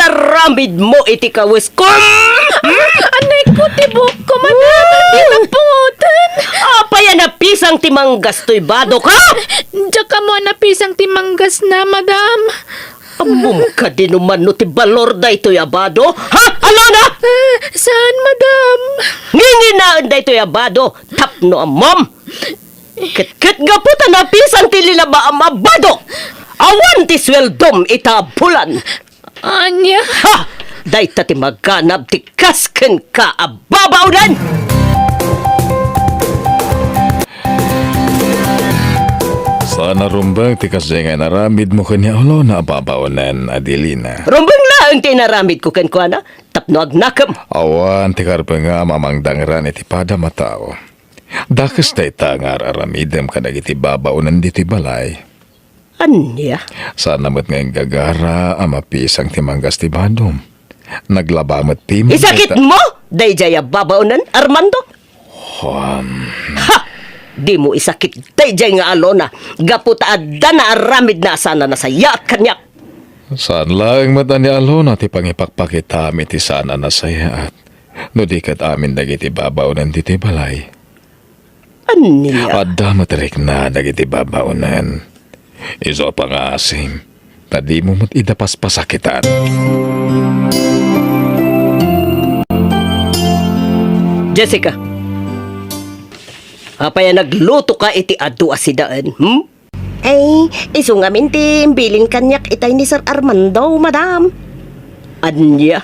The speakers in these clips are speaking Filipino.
inaramid mo iti kawis ko. Anay ko, tibok ko, madam. Di na pungutan. Apa yan na pisang timang gastoy bado ka? Diyan ka mo napisang timanggas na, madam. Amom ka din naman no ti balor da ito'y abado. Ha? Alona! Saan, madam? Nginginaan da ito'y abado. Tapno amom. Kit gaputa na pisang tilila ba ang abado? Awan ti sweldom itabulan. Anya? Ha! Day ti magganap ti kasken ka ababaunan! Sana rumbang tikas nga naramid mo kanya ulo na ababaonan, Adelina. Rumbang laang tinaramid ko ken kuana. Tapno agnakam. Awan tikar pa nga mamangdangran iti pada matao. Dakas na itangar aramidem ka nagiti babaonan diti balay. Anya? Sana mo't ngayong gagara amapisang timanggas ti badom. Naglabamot ti mo. Isakit mo? Day jaya babaunan, Armando? Juan. Ha! Di mo isakit day jay nga alona. Gaputa adda na aramid na sana nasaya kanyak. Saan lang mata ni Alona ti pangipakpakitami ti sana nasaya at no di kat amin nagiti babaonan diti balay. Anya? Adda matarik na nagiti babaonan. Iso pangasim. Tadi mo mo't idapas pasakitan. Jessica. Apa yan nagluto ka iti adu asidaan, Ay, iso nga minti, bilin kanyak itay ni Sir Armando, madam. Anya?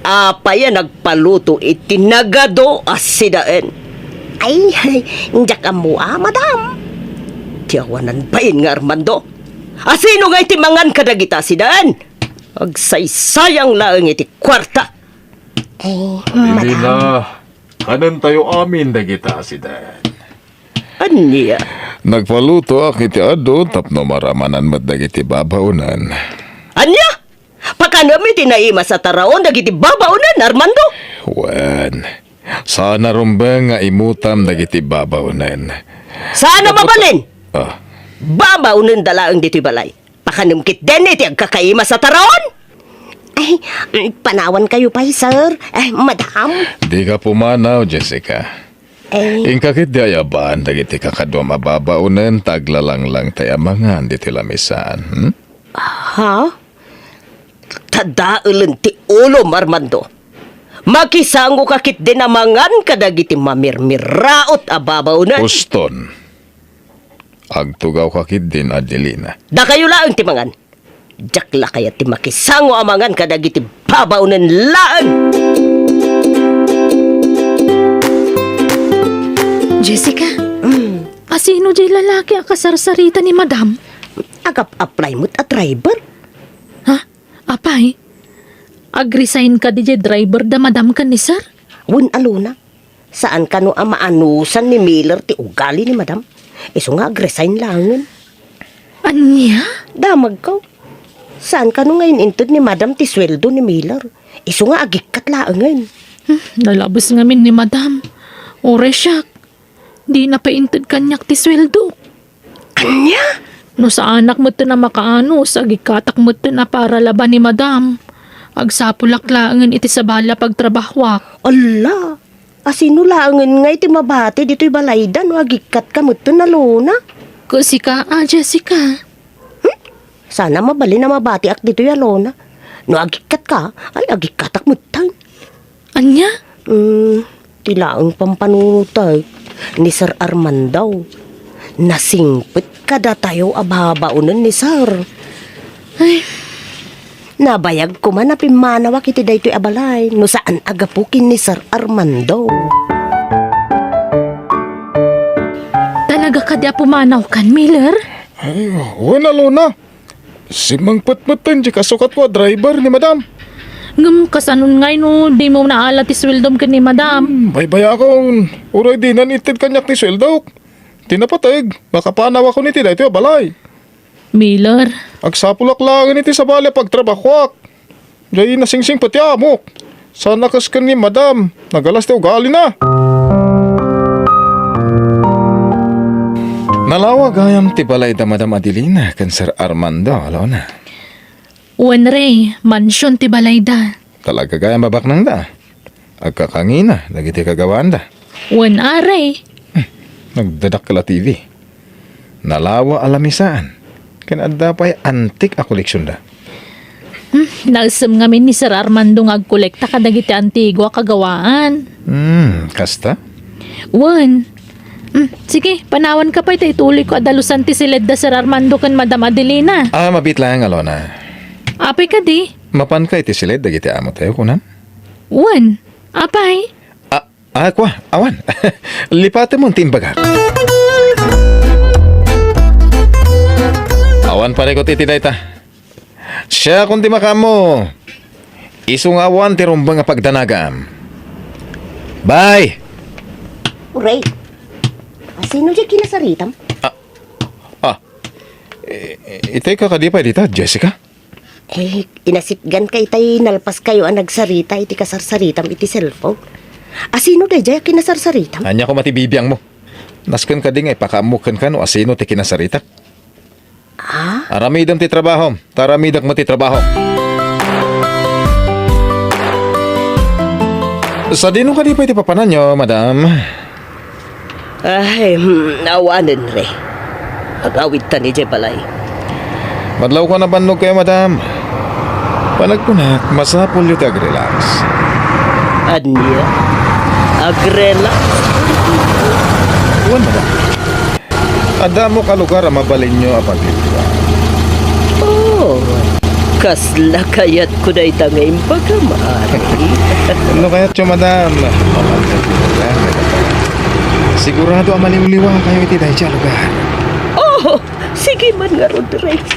Apa yan nagpaluto iti nagado asidaan? Ay, njak mo madam. Tiyawanan pa yun nga Armando. Asino nga iti mangan kadagita asidaan? Agsaysayang laang iti kwarta. Ay, madam. Kanan tayo amin dagita si Dan. Anya? Nagpaluto ak iti ado tapno maramanan mat dagiti babaunan. Anya? Pakanami tinaima sa taraon dagiti babaunan, Armando? Wan, sana rumbang nga imutam dagiti babaunan. Sana mabalin? Ah, Babaunan dalaang diti balay. Pakanumkit din iti agkakaima sa taraon? Ay, panawan kayo pa, sir. Ay, madam. di ka pumanaw, Jessica. Ay, Ingkakit di ayaban dagiti kakadwa mababaunan taglalang lang tayamangan diti lamisan. Ha? Tadaulan ti ulo, Armando. Makisango kakit dinamangan kadagiti mamirmiraot ababaunan. Uston. Agtugaw kakit din, Adelina. Da kayo laang ti mangan. Jakla kaya ti makisango amangan kadagiti babaunan laang. Jessica, asino jay lalaki ang kasarsarita ni madam? agap-apply mo't a driver. Ha? Apay? Ag-resign ka di jay driver da madam ka ni sir? Wun aluna. Saan ka no maanusan ni Miller ti ugali ni madam? Iso nga ag-resign langin. Anya? Damag ka. Saan ka no ngayon intod ni madam ti sweldo ni Miller? Iso nga agikat laangin. Nalabos ngamin ni madam. Ore siya. Di na paintod kanyak ti sweldo. Anya? No sa anak mo to na makaano, sa gikatak mo to na para laban ni madam. Agsapulak laangan iti sa bala pagtrabahwak. Ala, asino laangin nga iti mabati dito'y balaydan o agikat ka mo to na luna? Kasi ka, Jessica. Sana mabali na mabati ak dito'y alona. No agikat ka, ay agikatak mo tayo. Anya? Tilaang pampanutay ni Sir Armando. Nasingpit kada tayo ababaunan ni Sir. Ay, Nabayag ko man na pimanawak iti daytoy abalay no saan agapukin ni Sir Armando. talaga ka di pumanaw kan, Miller? Ay, wala luna. Si Mang Patmatan di kasukat ko driver ni madam. Ngam kasanon ngay no, di mo naala ti sweldom ka ni madam. Baybaya akong uray di nanitid kanyak ni sweldo. Tinapatag, makapanaw ako niti dahito balay. Miller, Agsapulak lang niti sa bali pagtrabakwak. Diyan nasingsing pati amok. Sana kas ka ni madam, nagalas ti ugali na. Nalawag ayam ti balay da Madam Adelina kan Sir Armando, alaw na. Wan Ray, mansyon ti balayda. Talaga kaya mabaknang da. Agkakangina, dagiti kagawaan da. Wan Aray. Nagdadak kala TV. Nalawa alamisaan. Kinadda pa'y antik a koleksyon da. Nagsam ngamin ni Sir Armando nga agkolekta kadagiti antigua kagawaan. Kasta? Wan. Sige, panawan ka pa ito. Ituloy ko adalusan ti silid da Sir Armando kan Madam Adelina. Mabit lang, Alona. Apay ka di? Mapan ka iti silid, dagiti amo tayo kunan. Wan. Apay? Kwa, awan. Lipate mong timbaga. Awan pare ko titi dayta. Siya kung di makamo. Isong awan ti rumbang nga pagdanagam. Bye! Ray, sino dyan kinasaritam? Itay ka kadipay dita, Jessica? Inasitgan kay tay nalpas kayo ang nagsarita iti kasarsaritam iti cellphone. Asino day jaya kinasarsaritam? Anya ko matibibiyang mo. Nasken ka di nga ipakamukan ka no asino ti kinasarita. Aramidam ti trabaho. Taramidak mo ti trabaho. Sa dino ka di pa iti papanan nyo, madam? Ay, awanan re. Agawid ta ni Jay Balay. Madlaw ko na bannog kayo, madam. Panagpunak, masapol yung tag-relax. Anya, agrela. Uwan, madam. Adamo ka lugar ang mabalin nyo apag litra. Oh, kasla kayat ko na itangay pagkamari. Ano kaya ito, madam? Sigurado ang maliw-liwa kayo iti dahil siya lugar. Oh, sige man nga Rodriguez.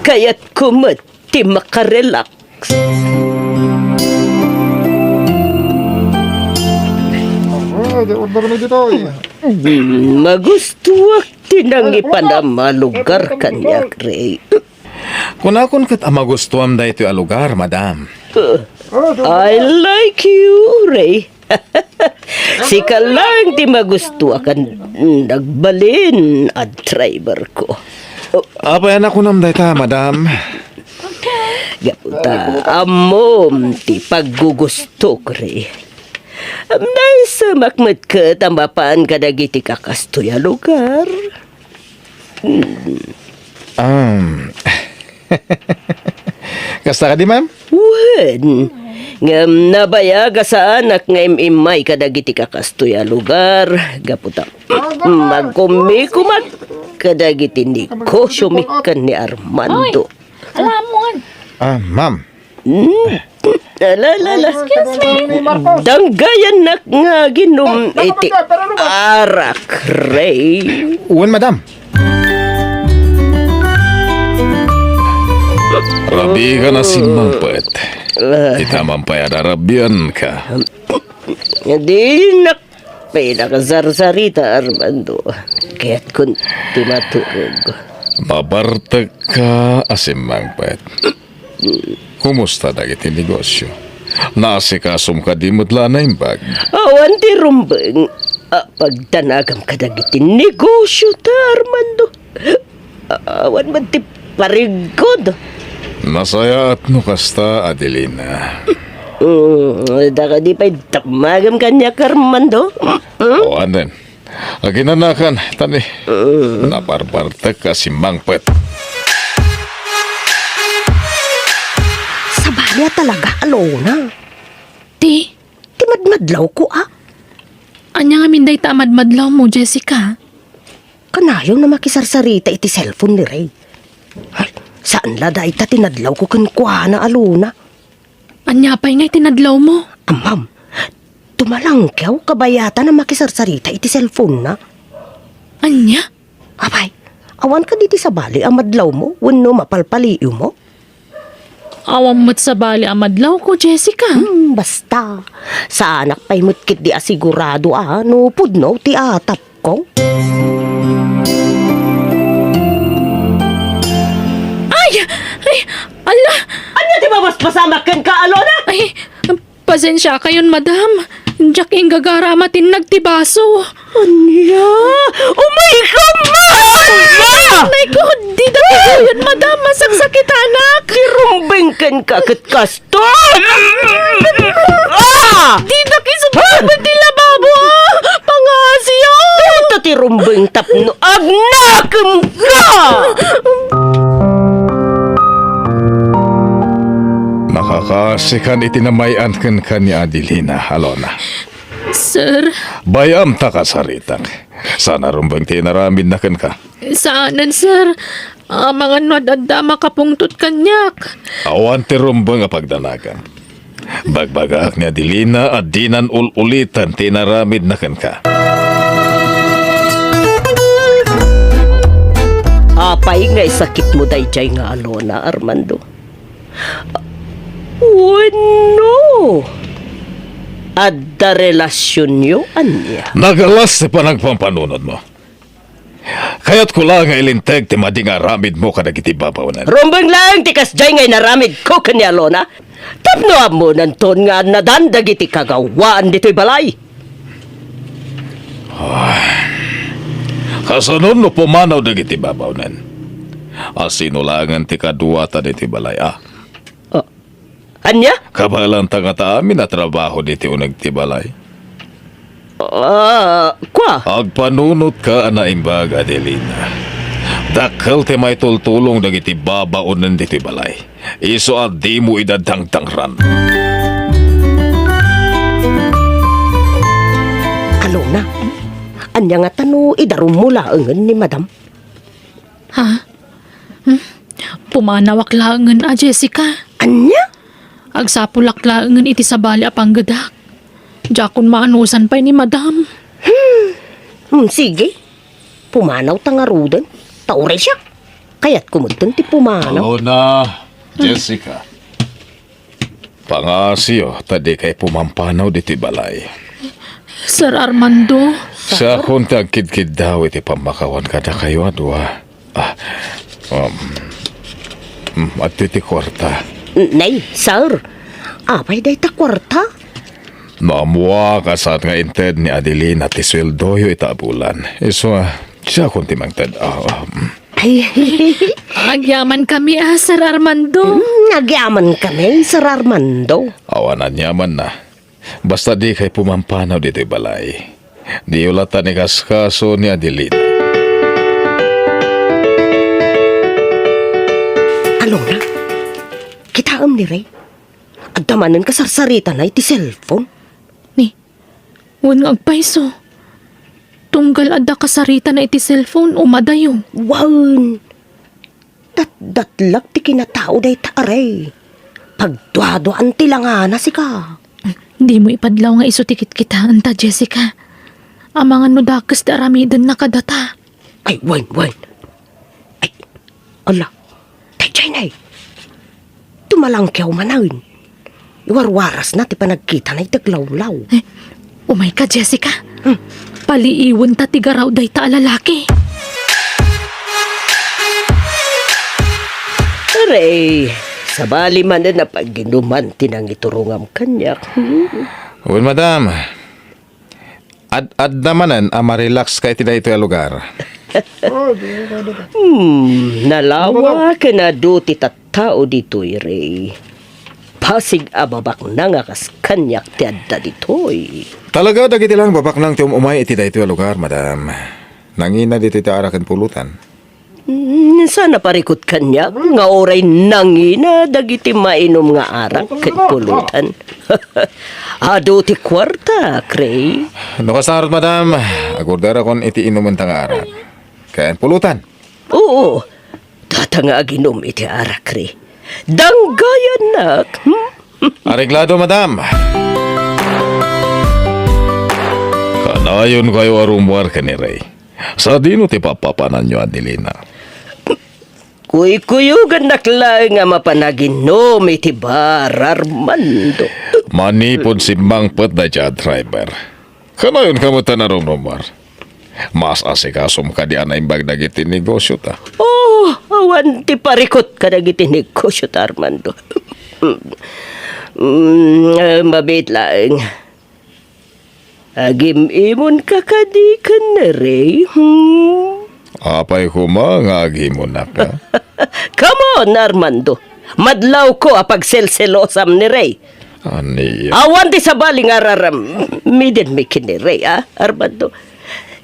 Kayat ko mati makarelax. Magustuwak tinang ipanama lugar kanya, Ray. Kunakon kat ang magustuam da ito yung lugar, madam. I like you, Ray. Sika lang ti magustuakan nagbalin at driver ko. Apayan ako nam da ito, madam. Gaputa, amom ti paggugusto ko, Ray. Nasa makmat ka tambapaan ka dagiti kakastoya lugar. Kasta ka di, ma'am? Wen, ngam nabayaga sa anak nga imay kadagiti kakastoya lugar. Gaputa, magkumikumat kadagiti negosyo mikan ni Armando. Alam mo, Ma'am. Alala, excuse me. Danggayan na nga ginom iti arak, Ray. Uwan, madam. Rabi ka na si Mampet. Ita mampay arabian ka. Hindi na pinakasarsarita, Armando. Kaya't kun timaturog. Mabartag ka asim Mampet. Kumusta na iti negosyo? Naasikasom ka di mudla na imbag. Awan ti rumbeng. Pagtanagam ka dagiti negosyo ta, Armando. Awan man ti parigod. Nasaya at nukasta, Adelina. Daka di pa'y tamagam kanya, Armando. O anden, aginanakan, tani. Naparpartag ka si Mampet. Sabaya talaga, Alona. Ti, Timadmadlaw ko, anya nga minday ta madmadlaw mo, Jessica. Kanayaw na makisarsarita iti cellphone ni Ray. Ay, saan la dahi ta tinadlaw ko kankwa na, Alona? Anya pa'y nga tinadlaw mo. Ma'am, tumalangkyaw kabayata na makisarsarita iti cellphone na. Anya? Abay, awan ka diti sa bali ang madlaw mo, wano mapalpaliw mo. Awang mo't sa bali ang madlaw ko, Jessica. Basta, sa anak pa'y mutkit di asigurado no pudno ti atap ko. Ay, ala! Ano di ba mas pasamakan ka, Alona? Ay, pasensya kayon, madam. Diyak yung gagaramatin nagtibaso. Anya! Oh my God, ma! Anya! Nay ko, di na yun, madam. Masagsakit, anak. Kirumbingkan ka kat kaston! Ah! Di na kisubabot nila, babo. Pangasyo. Ito ti rumbing tapno. Agnakem ka! Nakakasikan itinamayan kan ni Adelina, Alona. Sir, Bayam ta kasaritang. Sana rumbang tinaramid na kan ka. saanan, sir? Mga nadanda makapungtot kanyak. Awan ti rumbang nga pagdanagan. Bagbagaak ni Adelina at dinan ulitan tinaramid na kan ka. Apay nga sakit mo dayjay nga Alona, Armando. Bueno! Adda relasyon nyo, Anya. Nagalas ti panagpampanunod mo. Kaya't ko lang nga ilinteg ti mading aramid mo kadag iti babawnan. Rumbang lang tikas jay ngay naramid ko kanya Alona. Tapno mo nanton nga nadandag iti kagawaan dito'y balay. Kasunod no pumanaw dagiti babawnan. Asinulangan ti kaduwata diti balay. Anya? Kabalan nga ta amin na trabaho diti unag ti balay. Kwa? Agpanunot ka ana imbag Adelina. Dakkel ti may tultulong dagiti babaunan diti balay. Iso at di mo idadangtangran. Alona, anya nga tano idarum mo laangan ni madam. Ha? Pumanawak laangan a Jessica. Anya? Agsapulak laangan iti sabali a panggadak. Jakon maanusan pa ni madam. Sige. Pumanaw tangarudan. Tauray siya. Kaya't kumudton ti pumanaw. Na, Jessica. Pangasyo, tadi kay pumampanaw diti balay. Sir Armando, Sa akong tagkid-kid daw iti pamakawan kada kayo adwa. At iti kwarta. Nay, sir. Apay day ta kwarta. Naamwa kasat nga inted ni Adelina ti sweldoyo itabulan. Iso, siya kung timang ted. Ay, agyaman kami Sir Armando. nagyaman kami, Sir Armando. Awanan yaman na. Basta di kay pumampanaw dito'y balay. Di ulatan ni kaskaso ni Adelina. Alona, kitaam ni Ray. At damanan ka sarsarita na iti cellphone. Ni, wan nga agpaiso. Tunggal adda kasarita na iti cellphone umadayo. Wan! Datlag ti kinatao day taaray. Pagduado-an ti langana si ka. Di mo ipadlaw nga iso tikit kita anta Jessica. Ang mga nudakas da aramidan na kadata. Ay, wan. Ay, ala. Tay nay. Tumalangkyaw manawin. Iwarwaras na ti panagkita na itaglawlaw. Umay ka Jessica. Paliiwan ta tigaraw day ta alalaki. Aray, sabali man na pagginuman tinang iturungam kanyak. Well, madam. Ad namanan, marelax kay tinay ito yung lugar. Nalawa ka na do ti tattao dito'y Ray. Pasig ababak na nga kas kanyak ti adda dito'y. Talaga, dagiti lang babak nang tiyong umay iti ito yung lugar, madam. Nangina dito iti arakan pulutan. Sana parikot kanyak nga oray nangina dagiti mainom nga arak ket pulutan. Ado ti kwarta, Cray. No kasarot, madam. Agordera kon iti inuman tang arak. Kaya pulutan. Oo, data nga aginom iti arak, Cray. Danggayan nak. Areglado, madam. Kanayon kayo arumwar ka ni Ray. Sa dino ti papapanan nyo, Adelina. Kuy-kuyugan nakla nga mapanaginom iti bar, Armando. Manipod si Mangpet na dyan, driver. Kanayon ka mo tanarumrumwar. Mas asikasom ka di anay bagdag iti negosyo ta. Oh, awan ti parikot ka nagiti negosyo ta, Armando. Mabit lang. Agim imon kakadikan na Ray. Apay humangagi mo na ka. Come on, Armando. Madlaw ko apag selselosam ni Ray. Aniya. Awan di sa baling araram. Midin mi kini Ray, Armando.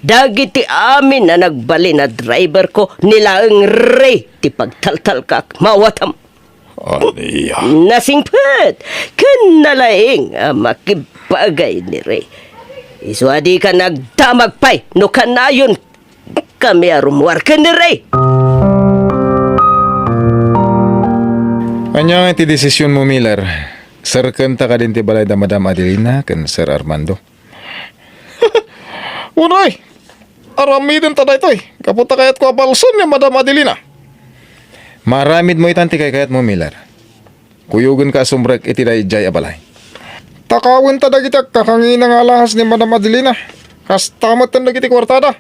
Dagiti amin na nagbali na driver ko nila ang Ray. Ti pagtaltal kak mawatam. Aniya. Nasingpet. Kan nalaing makibagay ni Ray. Iswadi ka nagdamagpay. No kanayon kami arumuar ka ni Ray. Anya nga ti desisyon mo, Miller? Sir, kanta ka din ti balay da Madam Adelina kan Sir Armando. Unay, aramidin ta daytoy. Kapunta kayat ko abalson ni Madam Adelina. Maramid mo itanti kay kayat mo, Miller. Kuyugan ka sumbrek iti day jay abalay. Takawin ta dagiti kakangina nga alahas ni Madam Adelina. Kastamat tan dagiti kwartada.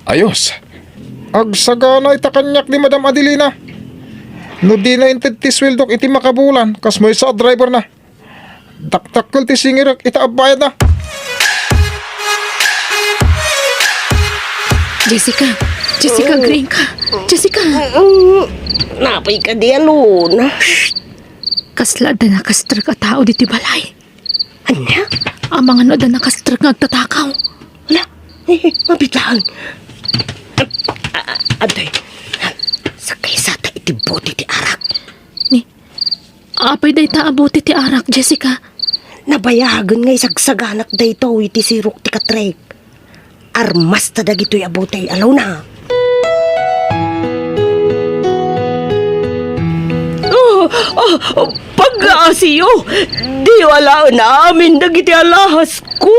Ayos. Agsagana ita kanyak ni Madam Adelina. No di na inted ti swildok iti makabulan. Kas may sa driver na. Daktakkel ti singirek ita abayad na. Jessica, green ka. Jessica, Napay ka di alona. kasla da nakastra ka tao diti balay. Anya? Ang mga no da nakastra nga agtatakaw. Wala. Mabitlaan. Adoy. Sakay sa ta iti bote ti arak. Ni, apay day taabuti ti arak, Jessica. Nabayagan nga isagsaganak dayto iti sirok ti katrek. Armas ta dagitoy abotay alaw na. Pag-aasiyo, di wala na amin dagiti alahas ko.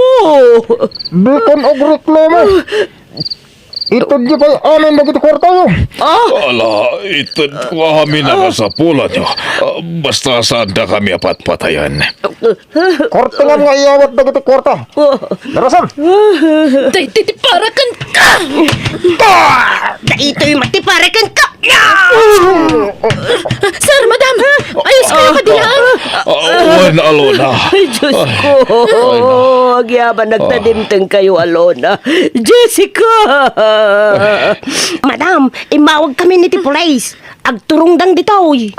Bikon og reklamo. Itod di kay amin dagiti kwartayo. Ala, itad ko kami na kasapulan nyo. Basta saan na kami apat-patayan. Kwarta lang nga iawat dagiti kwarta. Narasan. Day, titiparakan ka! Daito'y matiparikan ka. Sir, madam! Ayos kayo kadilang! Wan alona. Ay, Diyos ko. Agyaban nagtadimteng kayo, Alona. Jessica! Madam, imawag kami ni ti police. Agturong dang ditoy.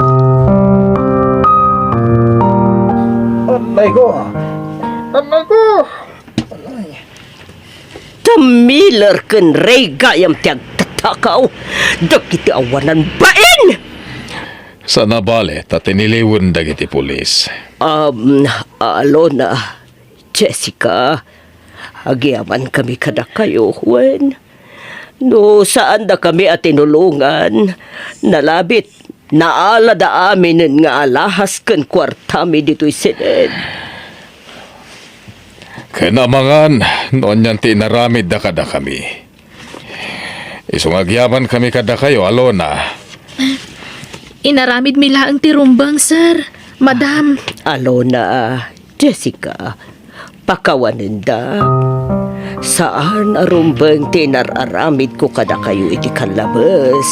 Anay ko. Anay ko. Tamilar ken Ray gayam ti agtatakaw. Dagiti awanan bain! Sa nabale, tatiniliwan dagiti pulis. Alona, Jessica, agyaman kami kada kayo, Juan. No, saan da kami at tinulungan? Nalabit, naala da aminin nga alahas ken kwartami dito'y sined. Kanamangan, noon yan tinaramid da kada kami. Isungagyaman kami kada kayo, Alona. Inaramid mila ang tirumbang, sir. Madam, Alona, Jessica, pakawanin da. Saan arumbang tinararamid ko kada kayo iti kalabas?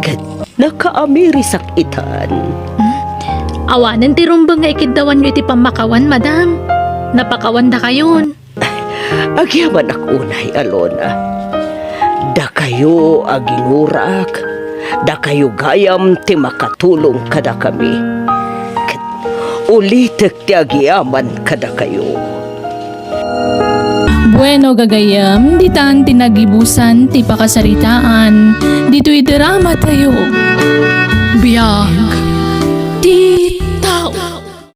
Kat nakaamirisak itan. awanan tirumbang nga ikidawan nyo iti pamakawan, madam. Napakawan da kayon. Agyaman unay, Alona. Da kayo aginurak. Da kayo gayam ti makatulong kada kami. Kat ulitek ti agyaman kada kayo. Bueno gagayam, di taan tinagibusan, ti pakasaritaan, dito'y drama tayo.